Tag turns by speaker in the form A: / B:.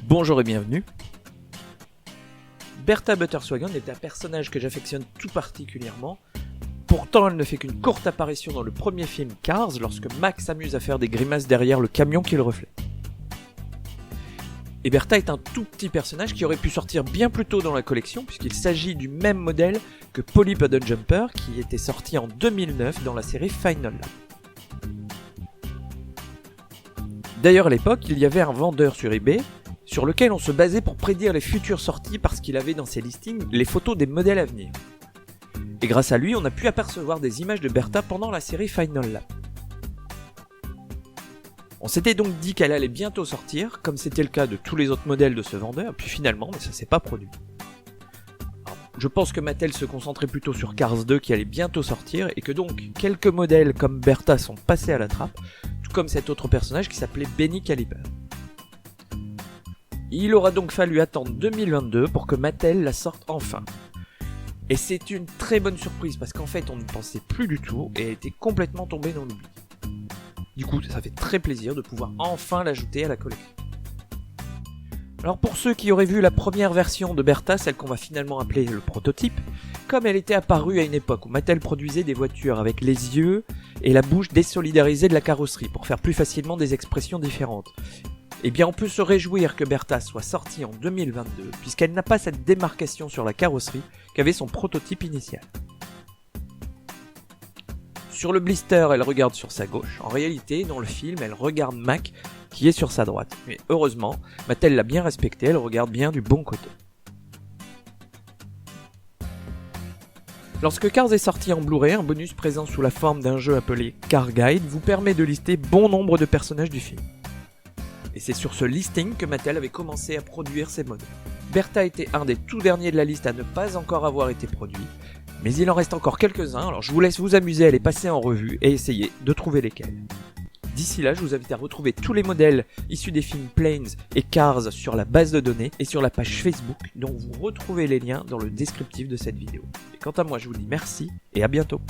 A: Bonjour et bienvenue. Bertha Butterswagon est un personnage que j'affectionne tout particulièrement. Pourtant, elle ne fait qu'une courte apparition dans le premier film Cars, lorsque Mac s'amuse à faire des grimaces derrière le camion qui le reflète. Et Bertha est un tout petit personnage qui aurait pu sortir bien plus tôt dans la collection, puisqu'il s'agit du même modèle que Polly Puddle Jumper, qui était sorti en 2009 dans la série Final Lap. D'ailleurs, à l'époque, il y avait un vendeur sur eBay sur lequel on se basait pour prédire les futures sorties parce qu'il avait dans ses listings les photos des modèles à venir. Et grâce à lui, on a pu apercevoir des images de Bertha pendant la série Final Lap. On s'était donc dit qu'elle allait bientôt sortir, comme c'était le cas de tous les autres modèles de ce vendeur, puis finalement, ça s'est pas produit. Alors, je pense que Mattel se concentrait plutôt sur Cars 2 qui allait bientôt sortir, et que donc quelques modèles comme Bertha sont passés à la trappe, tout comme cet autre personnage qui s'appelait Benny Caliber. Il aura donc fallu attendre 2022 pour que Mattel la sorte enfin. Et c'est une très bonne surprise parce qu'en fait on ne pensait plus du tout et elle était complètement tombée dans l'oubli. Du coup ça fait très plaisir de pouvoir enfin l'ajouter à la collection. Alors pour ceux qui auraient vu la première version de Bertha, celle qu'on va finalement appeler le prototype, comme elle était apparue à une époque où Mattel produisait des voitures avec les yeux et la bouche désolidarisée de la carrosserie pour faire plus facilement des expressions différentes, eh bien on peut se réjouir que Bertha soit sortie en 2022 puisqu'elle n'a pas cette démarcation sur la carrosserie qu'avait son prototype initial. Sur le blister, elle regarde sur sa gauche. En réalité, dans le film, elle regarde Mac qui est sur sa droite. Mais heureusement, Mattel l'a bien respecté, elle regarde bien du bon côté. Lorsque Cars est sorti en Blu-ray, un bonus présent sous la forme d'un jeu appelé Car Guide vous permet de lister bon nombre de personnages du film. Et c'est sur ce listing que Mattel avait commencé à produire ses modèles. Bertha était un des tout derniers de la liste à ne pas encore avoir été produit, mais il en reste encore quelques-uns, alors je vous laisse vous amuser à les passer en revue et essayer de trouver lesquels. D'ici là, je vous invite à retrouver tous les modèles issus des films Planes et Cars sur la base de données et sur la page Facebook, dont vous retrouvez les liens dans le descriptif de cette vidéo. Et quant à moi, je vous dis merci et à bientôt.